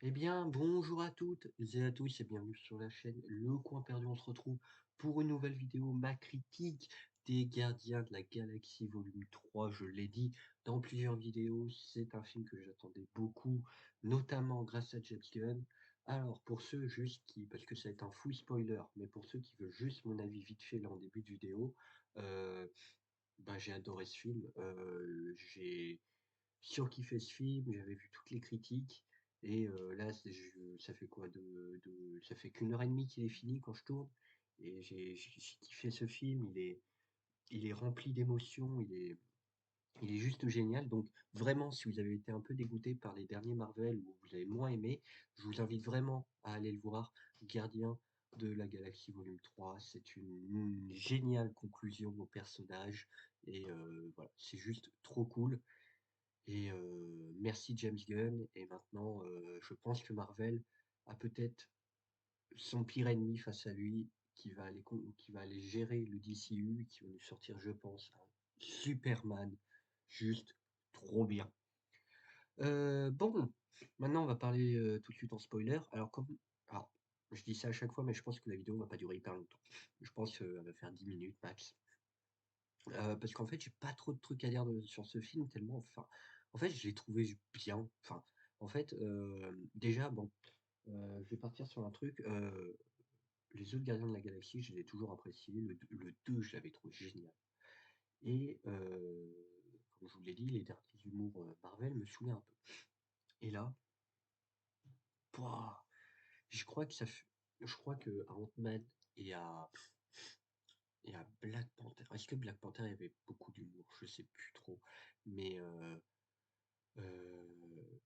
Eh bien, bonjour à toutes et à tous et bienvenue sur la chaîne Le Coin Perdu. On se retrouve pour une nouvelle vidéo, ma critique des Gardiens de la Galaxie volume 3. Je l'ai dit dans plusieurs vidéos, c'est un film que j'attendais beaucoup, notamment grâce à James Gunn. Alors, pour ceux juste qui, parce que ça va être un full spoiler, mais pour ceux qui veulent juste mon avis vite fait là en début de vidéo, euh, j'ai adoré ce film. J'ai surkiffé ce film, j'avais vu toutes les critiques, et là, ça fait quoi ça fait qu'une heure et demie qu'il est fini quand je tourne, et j'ai kiffé ce film, il est rempli d'émotions, il est juste génial. Donc vraiment, si vous avez été un peu dégoûté par les derniers Marvel ou vous avez moins aimé, je vous invite vraiment à aller le voir. Gardien de la Galaxie volume 3, c'est une géniale conclusion au personnage, et voilà, c'est juste trop cool. Et merci James Gunn. Et maintenant, je pense que Marvel a peut-être son pire ennemi face à lui, qui va aller gérer le DCU, qui va nous sortir, je pense, un Superman juste trop bien. Bon, maintenant on va parler tout de suite en spoiler. Alors, je dis ça à chaque fois, mais je pense que la vidéo va pas durer hyper longtemps. Je pense qu'elle va faire 10 minutes max. Parce qu'en fait, j'ai pas trop de trucs à dire sur ce film, tellement, enfin, en fait, je l'ai trouvé bien. Enfin, en fait, déjà, bon, je vais partir sur un truc. Les autres Gardiens de la Galaxie, je les ai toujours appréciés. Le 2, je l'avais trouvé génial. Et comme je vous l'ai dit, les derniers humours Marvel me saoulaient un peu. Et là, pouah, je crois que ça fait, je crois que à Ant-Man et à, et à Black Panther. Est-ce que Black Panther il y avait beaucoup d'humour? Je sais plus trop. Mais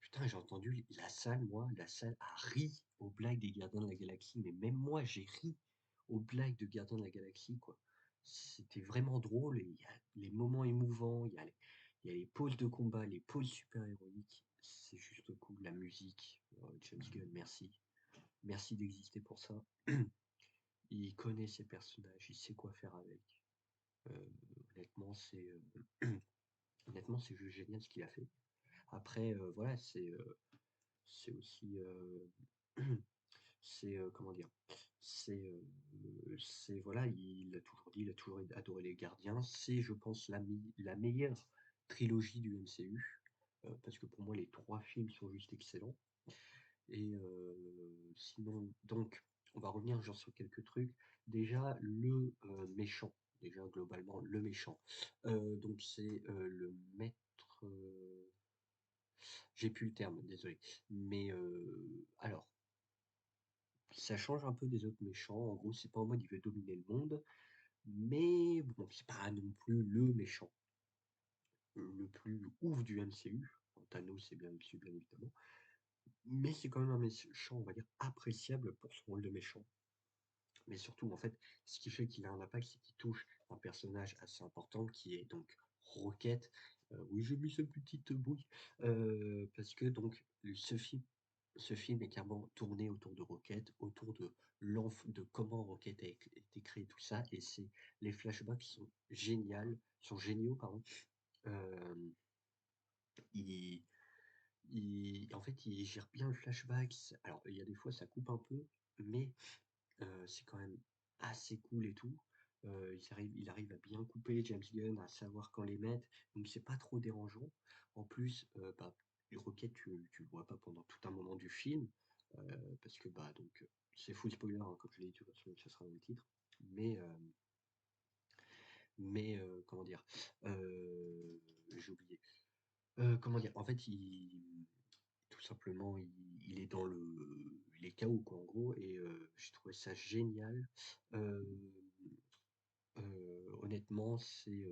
putain, j'ai entendu la salle, moi, la salle a ri aux blagues des Gardiens de la Galaxie, mais même moi, j'ai ri aux blagues de Gardiens de la Galaxie, quoi. C'était vraiment drôle, et il y a les moments émouvants, il y a les poses de combat, les poses super-héroïques, c'est juste cool, la musique. James Gunn, merci. Merci d'exister pour ça. Il connaît ses personnages, il sait quoi faire avec. Euh, honnêtement, honnêtement, c'est juste génial ce qu'il a fait. Après, voilà, c'est aussi, c'est, comment dire? C'est voilà, il a toujours dit, il a toujours adoré les Gardiens. C'est, je pense, la meilleure trilogie du MCU, parce que pour moi, les 3 films sont juste excellents. Et sinon, donc, on va revenir genre sur quelques trucs. Déjà, le méchant. Déjà, globalement, le méchant. Donc, c'est le maître. J'ai plus le terme, désolé. Mais alors, ça change un peu des autres méchants. En gros, c'est pas en mode il veut dominer le monde, mais bon, c'est pas non plus le méchant le plus ouf du MCU. Bon, Thanos, c'est bien dessus, bien évidemment. Mais c'est quand même un méchant, on va dire, appréciable pour son rôle de méchant. Mais surtout, en fait, ce qui fait qu'il a un impact, c'est qu'il touche un personnage assez important qui est donc Rocket. Oui, j'ai mis cette petite bouille. Parce que donc, ce film est clairement tourné autour de Rocket, autour de comment Rocket a été créé, tout ça. Et c'est les flashbacks sont géniaux, pardon. Euh, il, en fait, il gère bien le flashback. Alors, il y a des fois, ça coupe un peu, mais c'est quand même assez cool et tout. Il arrive à bien couper James Gunn, à savoir quand les mettre, donc c'est pas trop dérangeant. En plus, les Rocket, tu le vois pas pendant tout un moment du film, parce que c'est full spoiler, hein, comme je l'ai dit, de toute façon, ça sera dans le titre. Mais, euh, comment dire, j'ai oublié. Comment dire, en fait, tout simplement, il est il est KO, quoi, en gros, et j'ai trouvé ça génial. Euh, honnêtement, c'est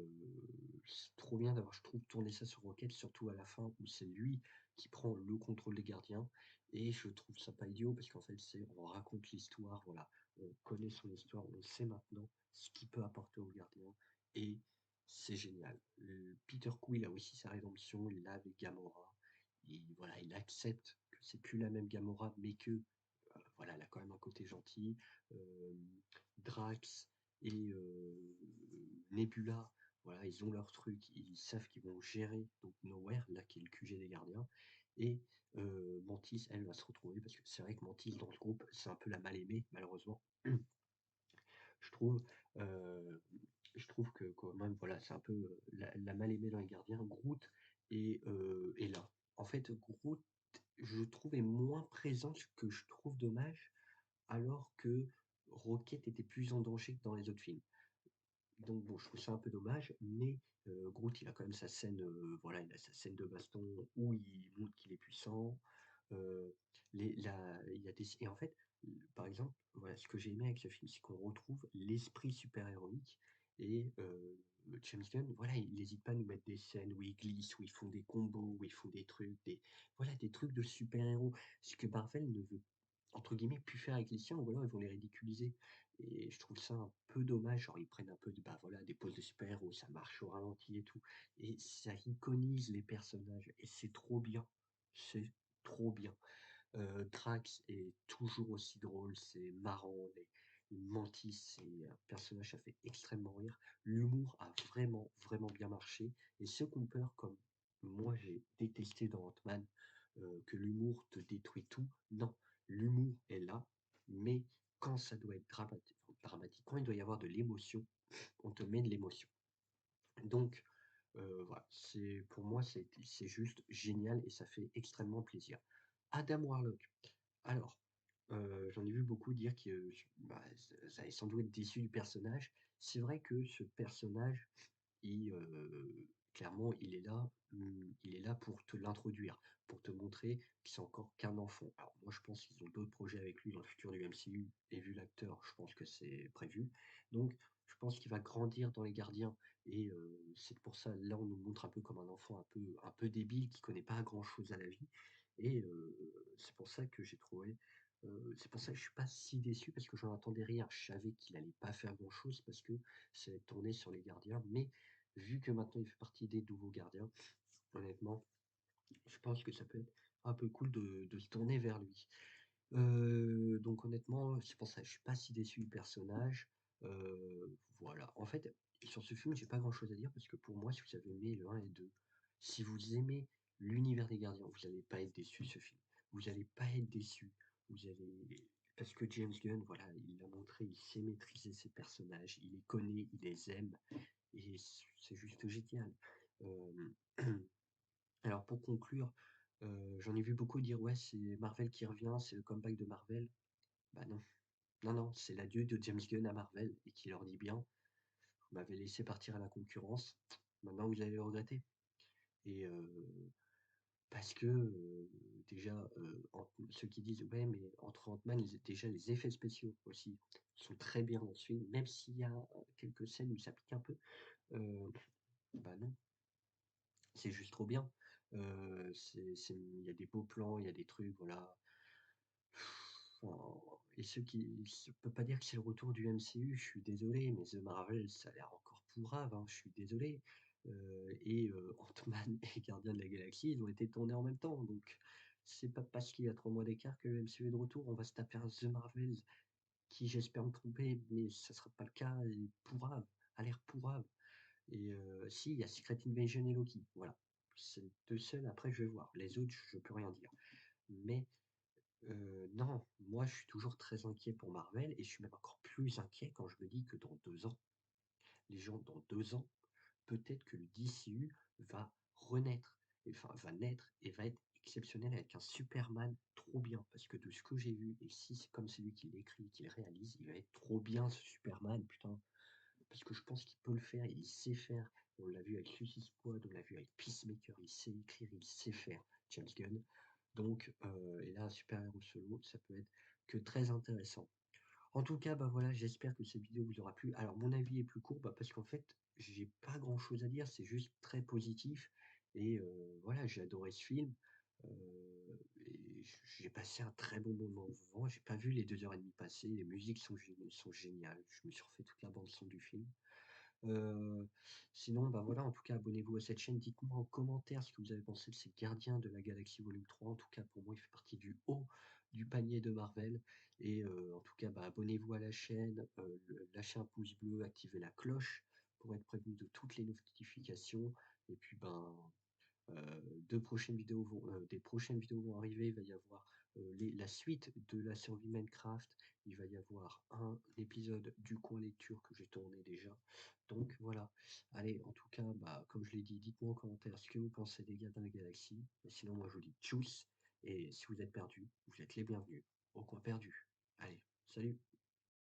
trop bien d'avoir, je trouve, tourné ça sur Rocket, surtout à la fin où c'est lui qui prend le contrôle des gardiens. Et je trouve ça pas idiot parce qu'en fait, on raconte l'histoire, voilà, on connaît son histoire, on sait maintenant ce qu'il peut apporter aux gardiens. Et c'est génial. Peter Quill a aussi sa rédemption, il l'a avec Gamora. Voilà, il accepte que c'est plus la même Gamora, mais que voilà, elle a quand même un côté gentil. Euh, Drax et Nebula, voilà, ils ont leur truc, ils savent qu'ils vont gérer donc Nowhere, là qui est le QG des gardiens, et Mantis, elle, va se retrouver parce que c'est vrai que Mantis dans le groupe, c'est un peu la mal-aimée malheureusement. Je trouve, heu, je trouve que quand même, voilà, c'est un peu, la mal-aimée dans les gardiens. Groot est là. En fait, Groot, je trouve, est moins présent, ce que je trouve dommage, alors que Rocket était plus en danger que dans les autres films. Donc bon, je trouve ça un peu dommage, mais Groot, il a quand même sa scène, voilà, il a sa scène de baston où il montre qu'il est puissant. Heu, il y a des et en fait, par exemple, voilà, ce que j'ai aimé avec ce film, c'est qu'on retrouve l'esprit super-héroïque et James Gunn, voilà, il n'hésite pas à nous mettre des scènes où ils glissent, où ils font des combos, où ils font des trucs, voilà, des trucs de super-héros. Ce que Marvel ne veut, entre guillemets, «plus faire» avec les siens, ou alors ils vont les ridiculiser. Et je trouve ça un peu dommage, genre ils prennent un peu de, bah, voilà, des poses de super-héros, ça marche au ralenti et tout, et ça iconise les personnages et c'est trop bien, c'est trop bien. Drax est toujours aussi drôle, c'est marrant, les Mantis, c'est un personnage, ça fait extrêmement rire. L'humour a vraiment, vraiment bien marché et ceux qui ont peur, comme moi j'ai détesté dans Ant-Man, que l'humour te détruit tout, non, l'humour est là, mais quand ça doit être dramatique, quand il doit y avoir de l'émotion, on te met de l'émotion. Donc voilà, c'est pour moi, c'est juste génial et ça fait extrêmement plaisir. Adam Warlock, alors, j'en ai vu beaucoup dire que, bah, ça allait sans doute être déçu du personnage. C'est vrai que ce personnage, clairement, il est là pour te l'introduire, pour te montrer que c'est encore qu'un enfant. Alors moi, je pense qu'ils ont d'autres projets avec lui dans le futur du MCU et vu l'acteur, je pense que c'est prévu. Donc je pense qu'il va grandir dans les Gardiens et c'est pour ça, là, on nous montre un peu comme un enfant un peu débile qui connaît pas grand-chose à la vie et c'est pour ça que j'ai trouvé, c'est pour ça que je suis pas si déçu parce que j'en attendais rien. Je savais qu'il allait pas faire grand-chose parce que c'est tourné sur les Gardiens, mais vu que maintenant il fait partie des nouveaux gardiens, honnêtement, je pense que ça peut être un peu cool de se tourner vers lui. Donc honnêtement, c'est pour ça que je suis pas si déçu du personnage. Voilà. En fait, sur ce film, j'ai pas grand-chose à dire parce que pour moi, si vous avez aimé le un et 2, si vous aimez l'univers des gardiens, vous allez pas être déçu de ce film. Vous allez pas être déçu. Vous allez parce que James Gunn, voilà, il l'a montré, il sait maîtriser ses personnages, il les connaît, il les aime et c'est juste génial. Hem, alors pour conclure, j'en ai vu beaucoup dire: «Ouais, c'est Marvel qui revient, c'est le comeback de Marvel». Bah non, non, non, c'est l'adieu de James Gunn à Marvel et qui leur dit bien: «Vous m'avez laissé partir à la concurrence, maintenant vous allez le regretter» et parce que, déjà, Ant ceux qui disent: «Ouais, mais entre Ant-Man, déjà les effets spéciaux aussi sont très bien dans ce film», même s'il y a quelques scènes où ça pique un peu, heu, bah non. C'est juste trop bien. Il y a des beaux plans, il y a des trucs, voilà. Enfin, et ceux qui je peux pas dire que c'est le retour du MCU, je suis désolé, mais The Marvel, ça a l'air encore pourrave, hein, je suis désolé. Et Ant-Man et Gardiens de la Galaxie, ils ont été tournés en même temps, donc c'est pas parce qu'il y a 3 mois d'écart que le MCU est de retour. On va se taper un The Marvels qui, j'espère me tromper, mais ça sera pas le cas, est pourrave, a l'air pourrave. Et si, il y a Secret Invasion et Loki, voilà. C'est les 2 seuls, après je vais voir. Les autres, je peux rien dire. Mais non, moi je suis toujours très inquiet pour Marvel et je suis même encore plus inquiet quand je me dis que dans 2 ans, les gens dans 2 ans, peut-être que le DCU va renaître, et enfin va naître et va être exceptionnel avec un Superman trop bien. Parce que de ce que j'ai vu, et si c'est comme c'est lui qui l'écrit, qui le réalise, il va être trop bien ce Superman, putain. Parce que je pense qu'il peut le faire, il sait faire. On l'a vu avec Suicide Squad, on l'a vu avec Peacemaker, il sait écrire, il sait faire, James Gunn. Donc, et là, un super-héros solo, ça peut être que très intéressant. En tout cas, bah voilà, j'espère que cette vidéo vous aura plu. Alors, mon avis est plus court, bah, parce qu'en fait, j'ai pas grand-chose à dire, c'est juste très positif. Et voilà, j'ai adoré ce film. Et j'ai passé un très bon moment devant. J'ai pas vu les 2 heures et demie passer. Les musiques sont géniales. Je me suis refait toute la bande son du film. Heu, Sinon, bah, voilà, en tout cas, abonnez-vous à cette chaîne. Dites-moi en commentaire ce que vous avez pensé de ces Gardiens de la Galaxie volume 3. En tout cas, pour moi, il fait partie du haut du panier de Marvel et en tout cas, bah, abonnez-vous à la chaîne, lâchez un pouce bleu, activez la cloche pour être prévenu de toutes les notifications et puis, ben, Des prochaines vidéos vont arriver. Il va y avoir, la suite de la survie Minecraft. Il va y avoir un épisode du coin lecture que j'ai tourné déjà. Donc voilà. Allez, en tout cas, bah, comme je l'ai dit, dites-moi en commentaire ce que vous pensez des Gardiens de la Galaxie. Et sinon, moi, je vous dis tchuss et si vous êtes perdus, vous êtes les bienvenus au coin perdu. Allez, salut!